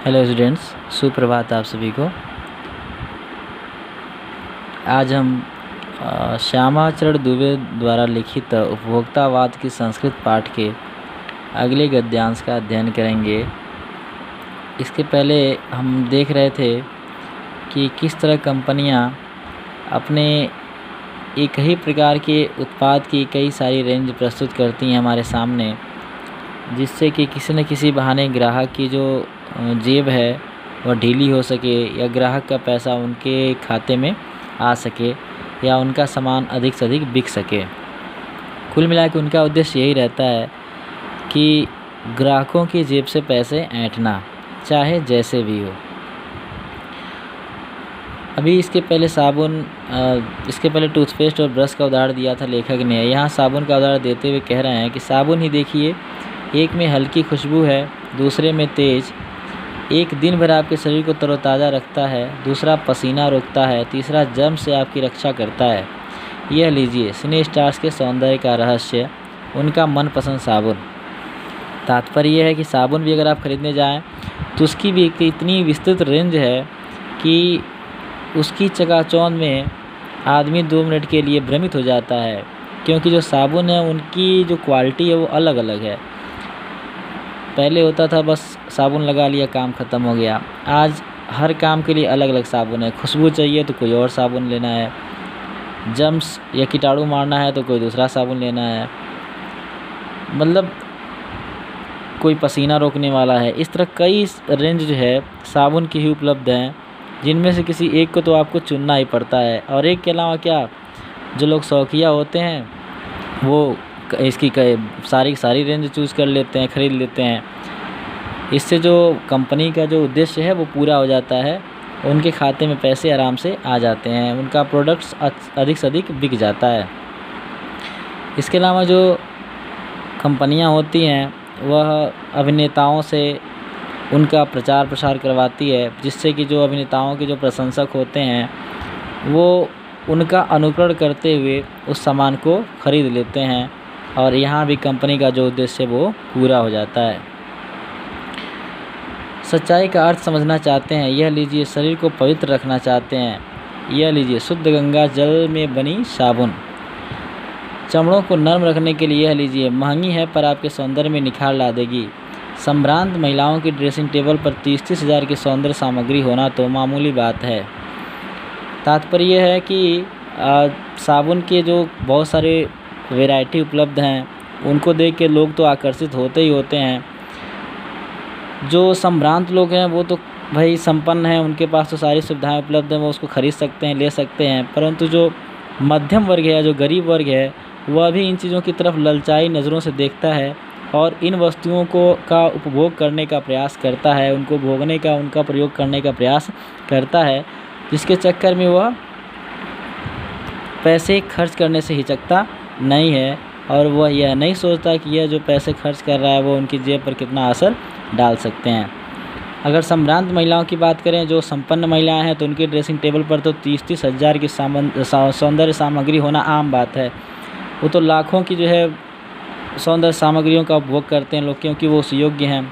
Hello students, सुप्रभात आप सभी को। आज हम श्यामाचरण दुबे द्वारा लिखित उपभोक्तावाद की संस्कृत पाठ के अगले गद्यांश का अध्ययन करेंगे। इसके पहले हम देख रहे थे कि किस तरह कंपनियां अपने एक ही प्रकार के उत्पाद की कई सारी रेंज प्रस्तुत करती हैं हमारे सामने, जिससे कि किसी न किसी बहाने ग्राहक की जो जेब है वह ढीली हो सके या ग्राहक का पैसा उनके खाते में आ सके या उनका सामान अधिक से अधिक बिक सके। कुल मिला के उनका उद्देश्य यही रहता है कि ग्राहकों की जेब से पैसे ऐंठना, चाहे जैसे भी हो। अभी इसके पहले टूथपेस्ट और ब्रश का उदाहरण दिया था लेखक ने। यहाँ साबुन का उदाहरण देते हुए कह रहे हैं कि साबुन ही देखिए, एक में हल्की खुशबू है, दूसरे में तेज। एक दिन भर आपके शरीर को तरोताज़ा रखता है, दूसरा पसीना रोकता है, तीसरा जर्म से आपकी रक्षा करता है। यह लीजिए सिने स्टार्स के सौंदर्य का रहस्य, उनका मनपसंद साबुन। तात्पर्य यह है कि साबुन भी अगर आप खरीदने जाएं तो उसकी भी इतनी विस्तृत रेंज है कि उसकी चकाचौंध में आदमी 2 मिनट के लिए भ्रमित हो जाता है, क्योंकि जो साबुन है उनकी जो क्वालिटी है वो अलग अलग है। पहले होता था बस साबुन लगा लिया, काम ख़त्म हो गया। आज हर काम के लिए अलग अलग साबुन है। खुशबू चाहिए तो कोई और साबुन लेना है, जर्म्स या कीटाणु मारना है तो कोई दूसरा साबुन लेना है, मतलब कोई पसीना रोकने वाला है। इस तरह कई रेंज जो है साबुन की ही उपलब्ध हैं, जिनमें से किसी एक को तो आपको चुनना ही पड़ता है। और एक के अलावा क्या, जो लोग शौकिया होते हैं वो इसकी सारी रेंज चूज़ कर लेते हैं, ख़रीद लेते हैं। इससे जो कंपनी का जो उद्देश्य है वो पूरा हो जाता है, उनके खाते में पैसे आराम से आ जाते हैं, उनका प्रोडक्ट्स अधिक से अधिक बिक जाता है। इसके अलावा जो कंपनियां होती हैं वह अभिनेताओं से उनका प्रचार प्रसार करवाती है, जिससे कि जो अभिनेताओं के जो प्रशंसक होते हैं वो उनका अनुकरण करते हुए उस सामान को ख़रीद लेते हैं, और यहाँ भी कंपनी का जो उद्देश्य है वो पूरा हो जाता है। सच्चाई का अर्थ समझना चाहते हैं, यह लीजिए शरीर को पवित्र रखना चाहते हैं, यह लीजिए शुद्ध गंगा जल में बनी साबुन। चमड़ों को नर्म रखने के लिए यह लीजिए, महंगी है पर आपके सौंदर्य में निखार ला देगी। संभ्रांत महिलाओं की ड्रेसिंग टेबल पर 30-30 हज़ार की सौंदर्य सामग्री होना तो मामूली बात है। तात्पर्य यह है कि साबुन के जो बहुत सारे वैरायटी उपलब्ध हैं, उनको देख के लोग तो आकर्षित होते ही होते हैं। जो संभ्रांत लोग हैं वो तो भाई संपन्न हैं, उनके पास तो सारी सुविधाएं उपलब्ध हैं, वो उसको खरीद सकते हैं, ले सकते हैं। परंतु जो मध्यम वर्ग है, जो गरीब वर्ग है, वह भी इन चीज़ों की तरफ ललचाई नज़रों से देखता है और इन वस्तुओं का उपभोग करने का प्रयास करता है, उनको भोगने का, उनका प्रयोग करने का प्रयास करता है, जिसके चक्कर में वह पैसे खर्च करने से हिचकता नहीं है, और वह यह नहीं सोचता कि यह जो पैसे खर्च कर रहा है वो उनकी जेब पर कितना असर डाल सकते हैं। अगर संभ्रांत महिलाओं की बात करें, जो संपन्न महिलाएं हैं, तो उनकी ड्रेसिंग टेबल पर तो 30-30 हज़ार की सौंदर्य सामग्री होना आम बात है। वो तो लाखों की जो है सौंदर्य सामग्रियों का उपभोग करते हैं लोग, क्योंकि वो सुयोग्य हैं।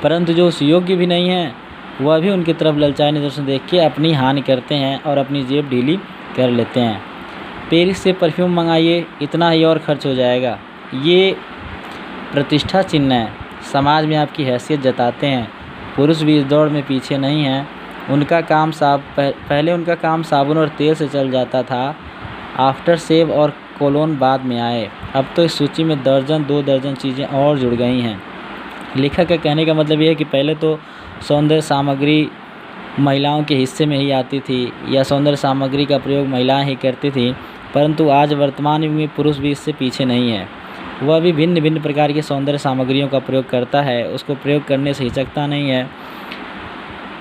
परंतु जो सुयोग्य भी नहीं हैं वह भी उनकी तरफ ललचाई नज़र से देख के अपनी हानि करते हैं और अपनी जेब ढीली कर लेते हैं। पेरिस से परफ्यूम मंगाइए, इतना ही और खर्च हो जाएगा। ये प्रतिष्ठा चिन्ह है, समाज में आपकी हैसियत जताते हैं। पुरुष भी इस दौड़ में पीछे नहीं हैं। पहले उनका काम साबुन और तेल से चल जाता था, आफ्टर सेव और कोलोन बाद में आए। अब तो इस सूची में दर्जन 2 दर्जन चीज़ें और जुड़ गई हैं। लेखक का कहने का मतलब यह है कि पहले तो सौंदर्य सामग्री महिलाओं के हिस्से में ही आती थी, या सौंदर्य सामग्री का प्रयोग महिलाएं ही करती थी, परंतु आज वर्तमान युग में पुरुष भी इससे पीछे नहीं है। वह भी भिन्न भिन्न प्रकार की सौंदर्य सामग्रियों का प्रयोग करता है, उसको प्रयोग करने से हिचकता नहीं है,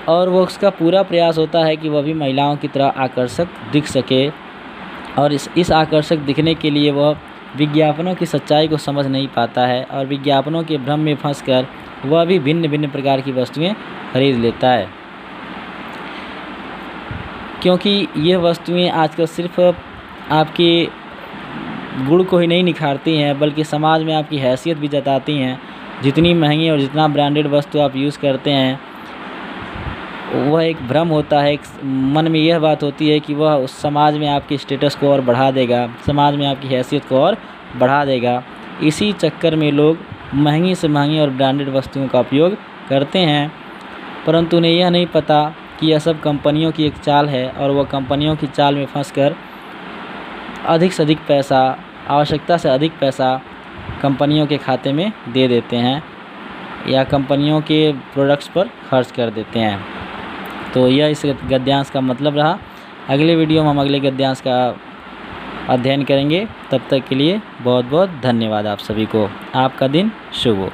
और वो उसका पूरा प्रयास होता है कि वह भी महिलाओं की तरह आकर्षक दिख सके। और इस आकर्षक दिखने के लिए वह विज्ञापनों की सच्चाई को समझ नहीं पाता है, और विज्ञापनों के भ्रम में फंसकर वह भी भिन्न भिन्न प्रकार की वस्तुएं खरीद लेता है, क्योंकि यह वस्तुएं आजकल सिर्फ आपके गुण को ही नहीं निखारती हैं, बल्कि समाज में आपकी हैसियत भी जताती हैं। जितनी महंगी और जितना ब्रांडेड वस्तु आप यूज़ करते हैं, वह एक भ्रम होता है, एक मन में यह बात होती है कि वह उस समाज में आपकी स्टेटस को और बढ़ा देगा, समाज में आपकी हैसियत को और बढ़ा देगा। इसी चक्कर में लोग महंगी से महंगी और ब्रांडेड वस्तुओं का उपयोग करते हैं, परंतु उन्हें यह नहीं पता कि यह सब कंपनियों की एक चाल है और वह कंपनियों की चाल में फंसकर अधिक से अधिक पैसा, आवश्यकता से अधिक पैसा कंपनियों के खाते में दे देते हैं या कंपनियों के प्रोडक्ट्स पर खर्च कर देते हैं। तो यह इस गद्यांश का मतलब रहा। अगले वीडियो में हम अगले गद्यांश का अध्ययन करेंगे। तब तक के लिए बहुत बहुत धन्यवाद आप सभी को। आपका दिन शुभ हो।